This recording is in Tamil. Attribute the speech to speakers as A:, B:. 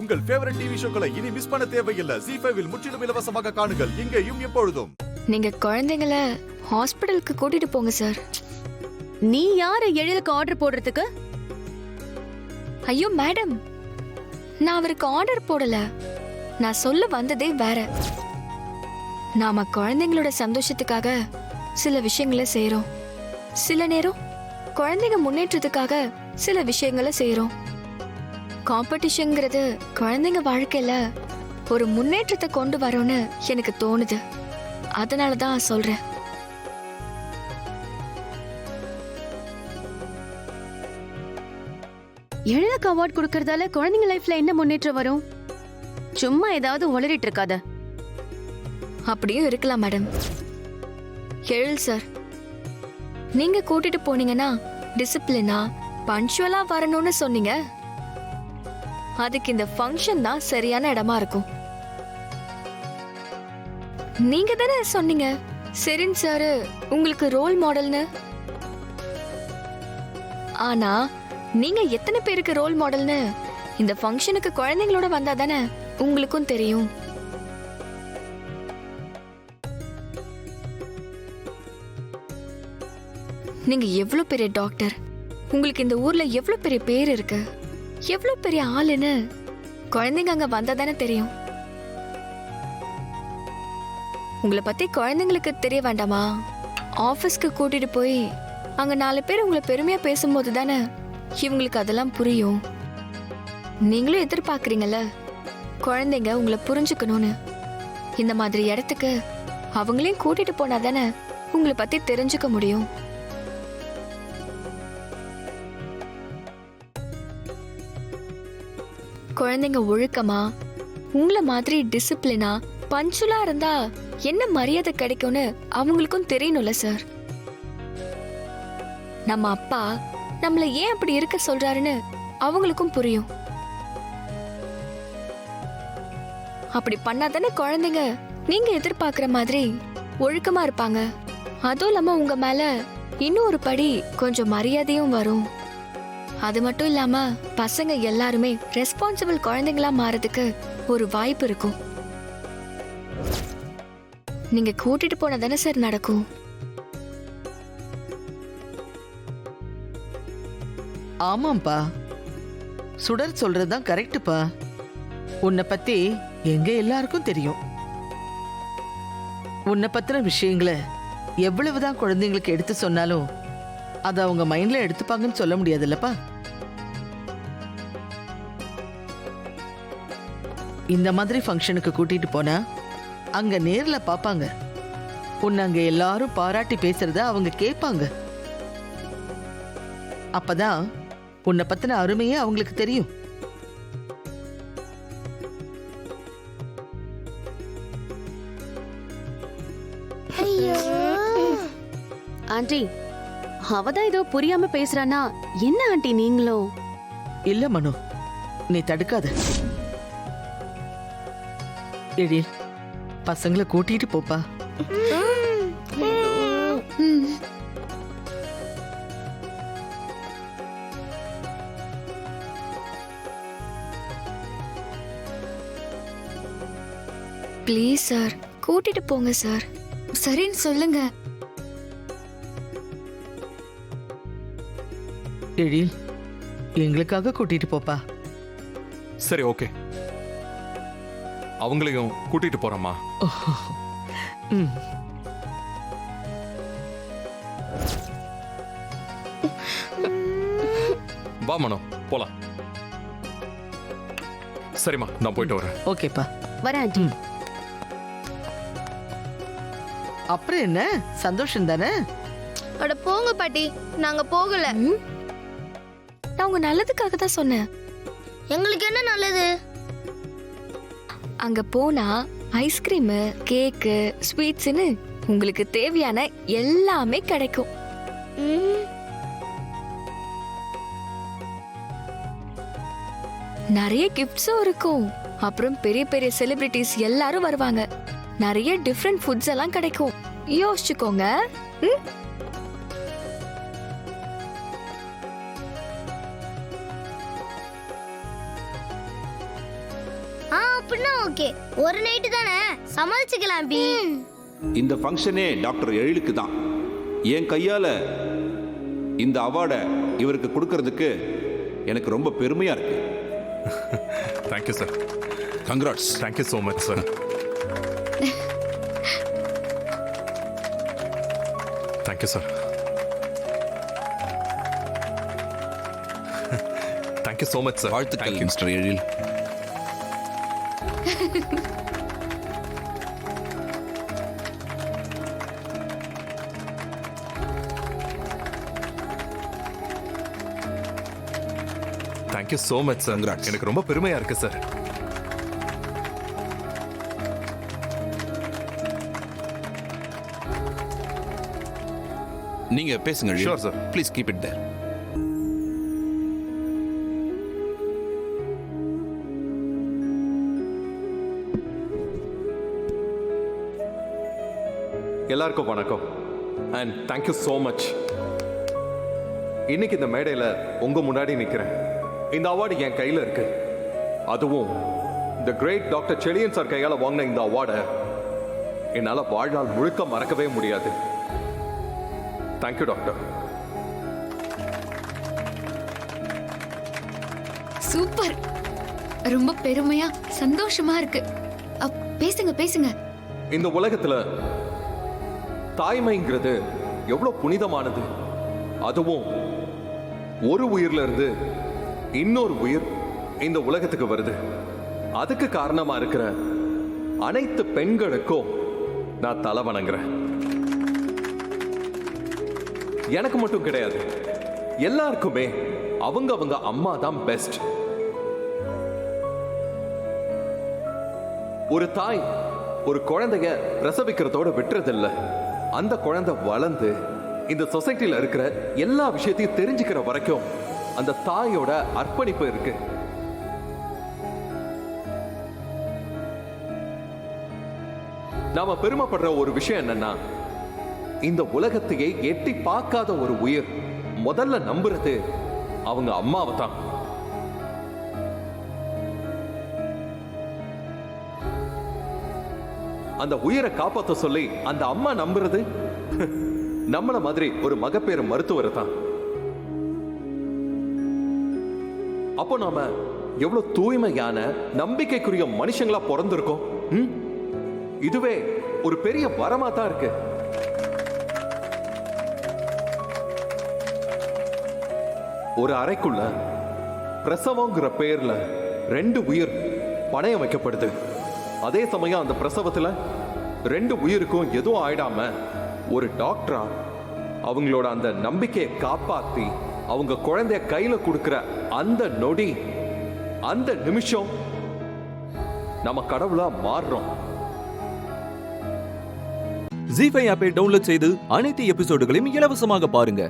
A: உங்கள் ஃபேவரட் டிவி ஷோக்களை இனி மிஸ் பண்ண தேவையில்லை. ஜீ5 இல் முற்றிலும் இலவசமாக காணுங்கள். இங்கேயும் எப்பொழுதும்.
B: நீங்க குழந்தைங்களை ஹாஸ்பிடலுக்கு கூட்டிட்டு போங்க சார்.
C: நீ யாரு எழிலுக்கு ஆர்டர் போடுறதுக்கு?
B: ஐயோ மேடம், நான் அவருக்கு ஆர்டர் போடல. நான் சொல்ல வந்ததே வேற. நாம குழந்தைங்களோட சந்தோஷத்துக்காக சில விஷயங்களை செய்யறோம். சில நேரம் குழந்தைங்க முன்னேற்றத்துக்காக சில விஷயங்களை செய்யறோம். காம்படிஷன்ங்கிறது குழந்தைங்க வாழ்க்கையில ஒரு முன்னேற்றத்தை கொண்டு வரோன்னு எனக்கு தோணுது. அதனாலதான் சொல்றேன்.
C: எழிலுக்கு அவார்ட் கொடுக்கறதால குழந்தைங்க லைஃப்ல என்ன முன்னேற்றம் வரும்? சும்மா ஏதாவது உளறிட்டு இருக்காத.
B: அப்படியும் இருக்கலாம் மேடம். எழில் சார், நீங்க கூட்டிட்டு போனீங்கன்னா டிசிப்ளினா பஞ்சுவலா வரணும்னு சொன்னீங்க. அதுக்கு இந்த ஃபங்க்ஷன் தான் சரியான இடமா இருக்கும். நீங்க தானே சொன்னீங்க செரின் சார் உங்களுக்கு ரோல் மாடல்னு. ஆனா நீங்க எத்தனை பேருக்கு ரோல் மாடல்னு இந்த ஃபங்க்ஷனுக்கு குழந்தைங்களோட வந்தா தானே உங்களுக்கும் தெரியும். நீங்க எவ்வளவு பெரிய டாக்டர், உங்களுக்கு இந்த ஊர்ல எவ்வளவு பெரிய பேர் இருக்கு, எவ்வளவு பெரிய ஆளுன்னு குழந்தைங்க அங்க வந்தா தானே தெரியும். உங்களை பத்தி குழந்தைங்களுக்கு தெரிய வேண்டாமா? ஆபீஸ்க்கு கூட்டிட்டு போய் அங்க 4 பேர் உங்களை பெருமையா பேசும்போது தானே இவங்களுக்கு அதெல்லாம் புரியும். நீங்களும் எதிர்பார்க்கறீங்கல்ல குழந்தைங்க உங்களை புரிஞ்சுக்கணும்னு. இந்த மாதிரி இடத்துக்கு அவங்களையும் கூட்டிட்டு போனா தானே உங்களை பத்தி தெரிஞ்சுக்க முடியும். குழந்தைங்க ஒழுக்கமா உங்களை மாதிரி டிசிப்ளினா பஞ்சுலா இருந்தா என்ன மரியாதை கிடைக்கும்னு அவங்களுக்கும் தெரியணும்ல சார். நம்ம அப்பா நம்மள ஏன் அப்படி இருக்க சொல்றாருன்னு அவங்களுக்கும் புரியும். அப்படி பண்ணாதானே குழந்தைங்க நீங்க எதிர்பார்க்கிற மாதிரி ஒழுக்கமா இருப்பாங்க. அதுவும் இல்லாம உங்க மேல இன்னும் ஒரு படி கொஞ்சம் மரியாதையும் வரும். அது மட்டும் இல்லாம பசங்க எல்லாருமே ரெஸ்பான்சிபிள் குழந்தைங்களா மாறதுக்கு ஒரு வாய்ப்பு இருக்கும். நீங்க கூட்டிட்டு போனா தானே சார் நடக்கும்.
D: ஆமாம்பா, சுடர் சொல்றதுதான் கரெக்டுப்பா. உன்னை பத்தி எங்க எல்லாருக்கும் தெரியும். உன்னை பத்தின விஷயங்களை எவ்வளவுதான் குழந்தைங்களுக்கு எடுத்து சொன்னாலும் அதை அவங்க மைண்ட்ல எடுத்துப்பாங்கன்னு சொல்ல முடியாதுல்லப்பா. இந்த மாதிரி ஃபங்க்ஷனுக்கு கூட்டிட்டு போனா அங்க நேர்ல பாப்பாங்க. உன்னை அங்க எல்லாரும் பாராட்டி பேசுறத அவங்க கேட்பாங்க. அப்பதான் உன்னை பத்தின அருமையே அவங்களுக்கு தெரியும்.
C: ஆண்டி, அவதான் ஏதோ புரியாம பேசுறானா என்ன ஆண்டி நீங்களும்?
D: இல்ல மனு, நீ தடுக்காத. எழில், பசங்களை கூட்டிட்டு போப்பா.
B: ப்ளீஸ் சார், கூட்டிட்டு போங்க சார். சரின்னு சொல்லுங்க.
D: எழில், எங்களுக்காக கூட்டிட்டு போப்பா.
A: சரி, ஓகே. அவங்களையும் கூட்டிட்டு போறோமா?
D: ம்.
A: வா மனோ, போலாம். சரிம்மா, நான் போயிட்டு வரேன்.
D: ஓகேப்பா.
C: வர ஆண்டி.
D: அப்புறம் என்ன, சந்தோஷம் தானே?
E: அட போங்க பாட்டி, நாங்க போகல.
B: நான் உங்க நல்லதுக்காக தான் சொன்னேன்.
E: எங்களுக்கு என்ன நல்லது?
B: அங்க போனா ஐஸ்கிரீம், கேக்கு, ஸ்வீட்ஸ்னு உங்களுக்கு தேவையான எல்லாமே கிடைக்கும். நிறைய கிஃப்ட்ஸும் இருக்கும். அப்புறம் பெரிய பெரிய செலிபிரிட்டிஸ் எல்லாரும் வருவாங்க. நிறைய டிஃபரெண்ட் ஃபுட்ஸ் எல்லாம் கிடைக்கும். யோசிச்சுக்கோங்க.
E: அப்படின்னா ஓகே, ஒரு நைட்டு தானே, சமாளிச்சுக்கலாம் பி.
F: இந்த ஃபங்க்ஷனே டாக்டர் எழிலுக்கு தான். என் கையால் இந்த அவார்டை இவருக்கு கொடுக்கறதுக்கு எனக்கு ரொம்ப பெருமையா இருக்கு.
A: Thank you sir.
F: Congrats.
A: Thank you so much sir. Thank you sir. Thank you so much sir.
F: வாழ்த்துக்கள் mister Ezhil.
A: Thank you so much sir.
F: Congrats.
A: எனக்கு ரொம்ப பெருமையா இருக்கு சார்.
F: நீங்க பேசுங்க.
A: Sure, sir.
F: Please keep it there.
G: எல்லாருக்கும் வணக்கம் அண்ட் தேங்க்யூ ஸோ மச். இன்னைக்கு இந்த மேடையில் உங்க முன்னாடி நிற்கிறேன். இந்த அவார்டு என் கையில் இருக்கு. அதுவும் தி கிரேட் டாக்டர் செழியன் சார் கையால் வாங்கின இந்த அவார்டை என்னால் வாழ்நாள் முழுக்க மறக்கவே முடியாது. Thank you doctor.
H: சூப்பர், ரொம்ப பெருமையா சந்தோஷமா இருக்கு. பேசுங்க பேசுங்க.
G: இந்த உலகத்துல தாய்மைங்கிறது எவ்வளவு புனிதமானது. அதுவும் ஒரு உயிர்ல இருந்து இன்னொரு உயிர் இந்த உலகத்துக்கு வருது. அதுக்கு காரணமா இருக்கிற அனைத்து பெண்களுக்கும் நான் தலை வணங்குறேன். எனக்கு மட்டும் கிடையாது, எல்லாருக்குமே அவங்க அம்மா தான் பெஸ்ட். ஒரு தாய் ஒரு குழந்தைய பிரசவிக்கிறதோட விட்டுறதில்ல. அந்த குழந்தை வளர்ந்து இந்த சொசைட்டில இருக்கிற எல்லா விஷயத்தையும் தெரிஞ்சுக்கிற வரைக்கும் அந்த தாயோட அர்ப்பணிப்பு இருக்கு. நாம பெருமைப்படுற ஒரு விஷயம் என்னன்னா, இந்த உலகத்தையே எட்டி பார்க்காத ஒரு உயிர் முதல்ல நம்புறது அவங்க அம்மாவை தான். அந்த உயிரை காப்பாற்ற சொல்லி அந்த அம்மா நம்புறது நம்மள மாதிரி ஒரு மகப்பேறு மருத்துவரை தான். அப்போ நாம எவ்வளவு தூய்மையான நம்பிக்கைக்குரிய மனுஷங்களா பிறந்திருக்கோம். இதுவே ஒரு பெரிய வரமா தான் இருக்கு. ஒரு அறைக்குள்ள பிரசவங்கிற பேர்ல 2 உயிர் பணையம் வைக்கப்படுது. அதே சமயம் அந்த பிரசவத்துல 2 உயிருக்கும் எதுவும் ஆயிடாம ஒரு டாக்டரா அவங்களோட அந்த நம்பிக்கையை காப்பாத்தி அவங்க குழந்தைய கையில கொடுக்கிற அந்த நொடி, அந்த நிமிஷம் நம்ம கடவுளா மாறுறோம்.
I: ஜீ5 ஆப்பை டவுன்லோட் செய்து அனைத்து எபிசோடுகளையும் இலவசமாக பாருங்க.